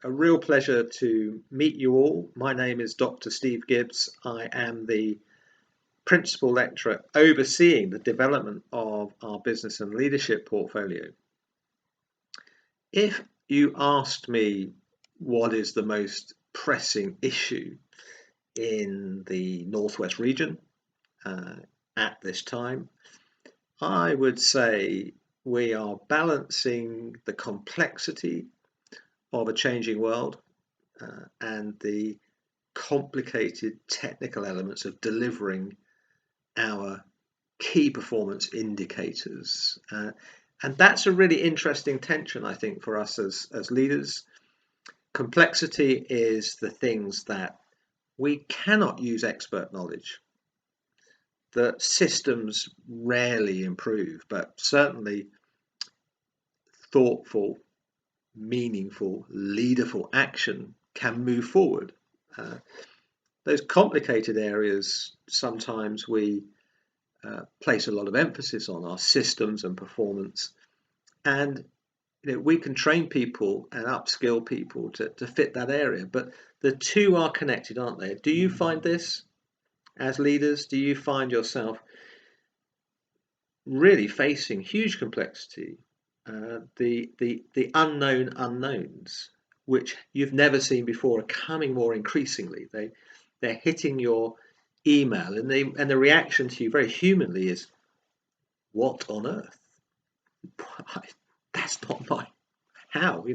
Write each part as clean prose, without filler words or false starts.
a real pleasure to meet you all. My name is Dr. Steve Gibbs. I am the Principal Lecturer overseeing the development of our business and leadership portfolio. If you asked me what is the most pressing issue in the Northwest region at this time, I would say we are balancing the complexity of a changing world and the complicated technical elements of delivering our key performance indicators. And that's a really interesting tension, I think, for us as leaders. Complexity is the things that we cannot use expert knowledge. The systems rarely improve, but certainly thoughtful, meaningful, leaderful action can move forward. Those complicated areas, sometimes we place a lot of emphasis on our systems and performance, and we can train people and upskill people to fit that area, but the two are connected, aren't they? Do you find this as leaders? Do you find yourself really facing huge complexity, the unknown unknowns, which you've never seen before, are coming more increasingly? They're hitting your email, and the reaction to you very humanly is, what on earth? That's not my how.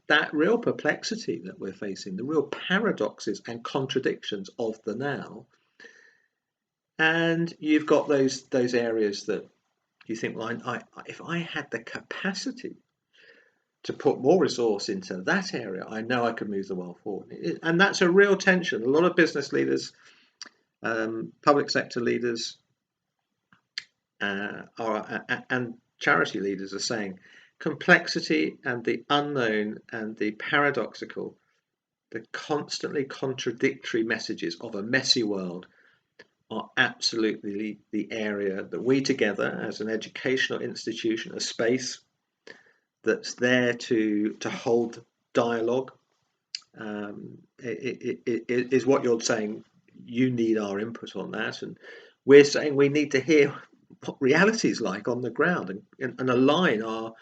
That real perplexity that we're facing, the real paradoxes and contradictions of the now. And you've got those areas that you think, well, if I had the capacity to put more resource into that area, I know I could move the world forward. And that's a real tension. A lot of business leaders, public sector leaders, and charity leaders are saying complexity and the unknown and the paradoxical, the constantly contradictory messages of a messy world are absolutely the area that we together as an educational institution, a space that's there to hold dialogue, it is what you're saying. You need our input on that, and we're saying we need to hear what reality is like on the ground and align our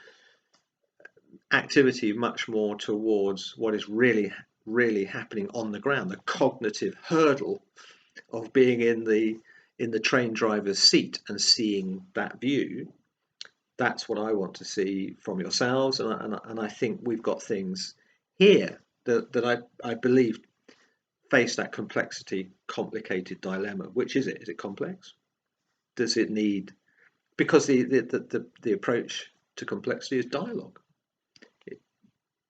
activity much more towards what is really happening on the ground, the cognitive hurdle of being in the train driver's seat and seeing that view. That's what I want to see from yourselves, and I think we've got things here that I believe face that complicated dilemma. Which is it? Is it complex? Does it need? Because the approach to complexity is dialogue.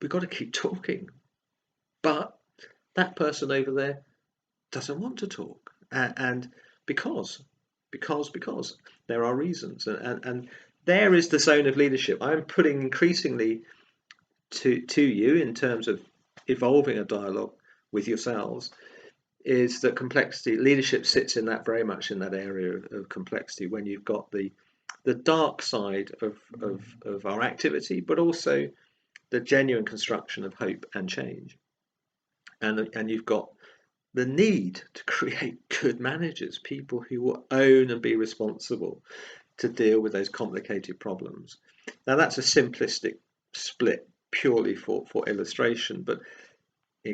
We've got to keep talking, but that person over there doesn't want to talk, and because there are reasons, and there is the zone of leadership I'm putting increasingly to you in terms of evolving a dialogue with yourselves, is that complexity leadership sits in that, very much in that area of complexity, when you've got the dark side of our activity, but also the genuine construction of hope and change, and you've got the need to create good managers, people who will own and be responsible to deal with those complicated problems. Now, that's a simplistic split purely for illustration, but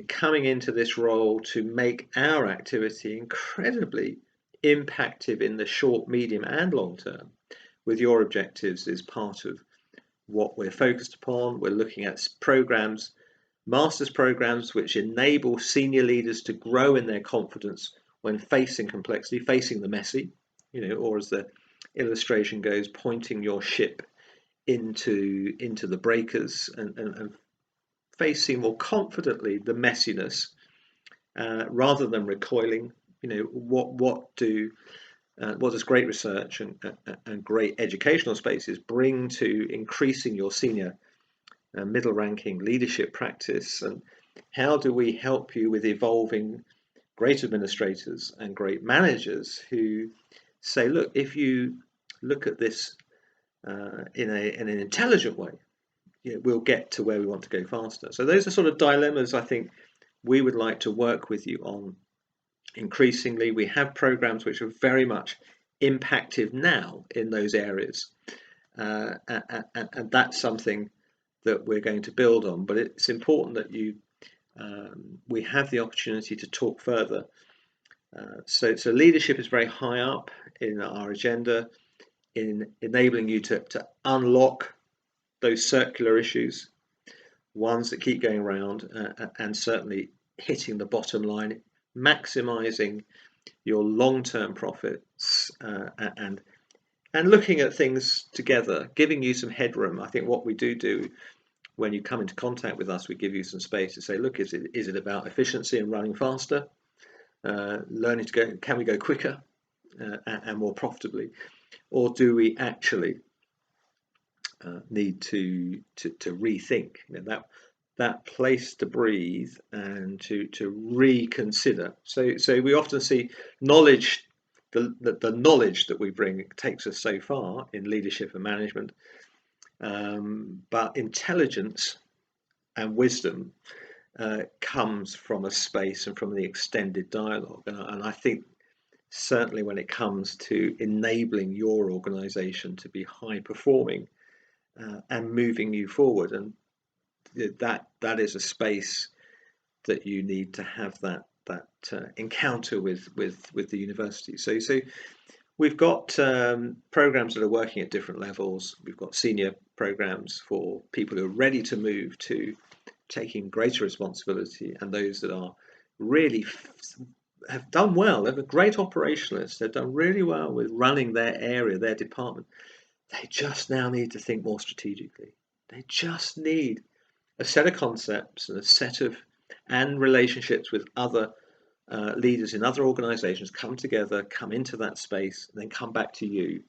coming into this role to make our activity incredibly impactful in the short, medium, and long term with your objectives is part of what we're focused upon. We're looking at programs, master's programs, which enable senior leaders to grow in their confidence when facing complexity, facing the messy, or as the illustration goes, pointing your ship into the breakers and facing more confidently the messiness, rather than recoiling. What does great research and great educational spaces bring to increasing your senior middle ranking leadership practice, and how do we help you with evolving great administrators and great managers who say, look, if you look at this in an intelligent way, we'll get to where we want to go faster. So those are sort of dilemmas I think we would like to work with you on. Increasingly, we have programs which are very much impactive now in those areas, and that's something that we're going to build on. But it's important that we have the opportunity to talk further. So leadership is very high up in our agenda, in enabling you to unlock those circular issues, ones that keep going around, and certainly hitting the bottom line, maximizing your long-term profits, and looking at things together, giving you some headroom. I think what we do when you come into contact with us, we give you some space to say, look, is it about efficiency and running faster, learning to go, can we go quicker and more profitably, or do we actually need to rethink, that place to breathe and to reconsider. So we often see knowledge, the knowledge that we bring takes us so far in leadership and management, but intelligence and wisdom comes from a space and from the extended dialogue. And I think certainly when it comes to enabling your organization to be high performing and moving you forward, and that is a space that you need to have that encounter with the university. So we've got programs that are working at different levels. We've got senior programs for people who are ready to move to taking greater responsibility, and those that are really have done well. They're great operationalists. They've done really well with running their area, their department. They just now need to think more strategically. They just need a set of concepts and a set of relationships with other leaders in other organizations, come together, come into that space, and then come back to you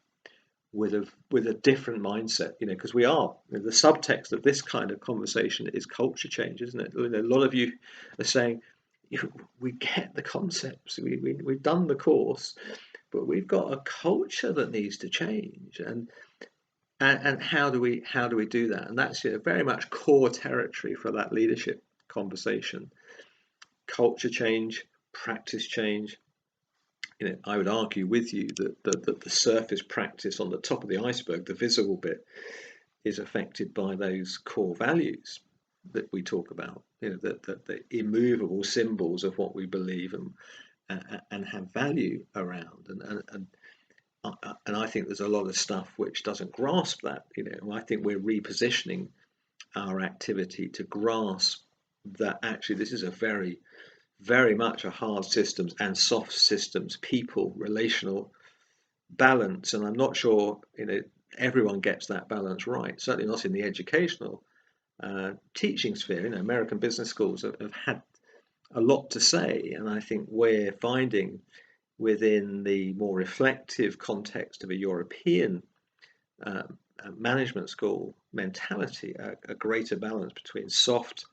with a different mindset, because we are, the subtext of this kind of conversation is culture change, isn't it? A lot of you are saying, we get the concepts, we've done the course, but we've got a culture that needs to change, and how do we do that? And that's very much core territory for that leadership conversation. Culture change, practice change. I would argue with you that the surface practice on the top of the iceberg, the visible bit, is affected by those core values that we talk about. The immovable symbols of what we believe and have value around. And I think there's a lot of stuff which doesn't grasp that. I think we're repositioning our activity to grasp that actually this is a very, very much a hard systems and soft systems, people, relational balance. And I'm not sure everyone gets that balance right. Certainly not in the educational teaching sphere. American business schools have had a lot to say, and I think we're finding within the more reflective context of a European management school mentality, a greater balance between soft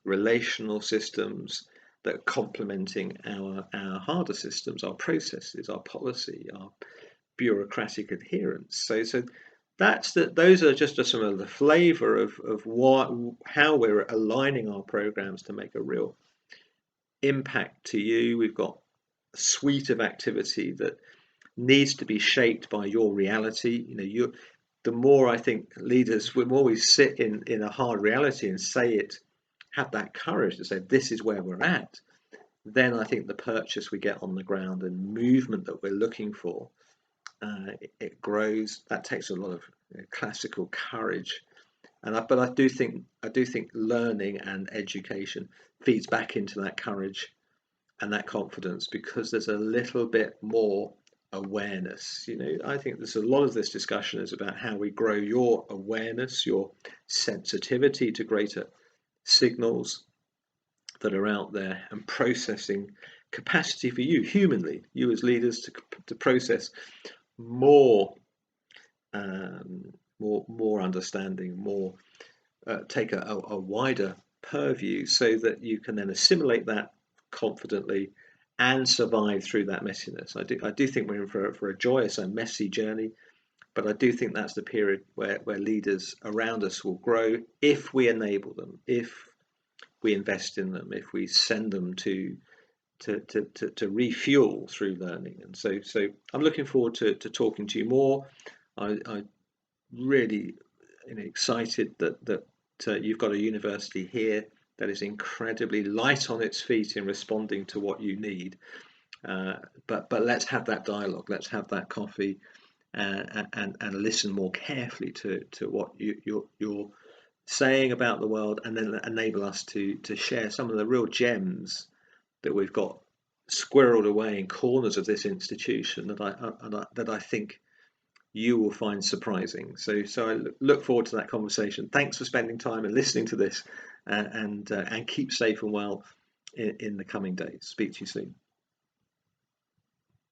relational systems that are complementing our harder systems, our processes, our policy, our bureaucratic adherence. So those are just some of the flavour of how we're aligning our programs to make a real impact to you. We've got a suite of activity that needs to be shaped by your reality. The more I think leaders, the more we sit in a hard reality and say it, have that courage to say this is where we're at, then I think the purchase we get on the ground and movement that we're looking for, it grows. That takes a lot of classical courage, but I do think learning and education feeds back into that courage and that confidence, because there's a little bit more awareness. I think there's a lot of this discussion is about how we grow your awareness, your sensitivity to greater signals that are out there, and processing capacity for you humanly, you as leaders, to process more understanding, more take a wider purview, so that you can then assimilate that confidently and survive through that messiness. I do think we're in for a joyous and messy journey, But I do think that's the period where leaders around us will grow if we enable them, if we invest in them, if we send them to refuel through learning. And so I'm looking forward to talking to you more. I really excited that you've got a university here that is incredibly light on its feet in responding to what you need. But let's have that dialogue. Let's have that coffee, and listen more carefully to what you're saying about the world, and then enable us to share some of the real gems that we've got squirreled away in corners of this institution that I think you will find surprising. So I look forward to that conversation. Thanks for spending time and listening to this, and keep safe and well in the coming days. Speak to you soon.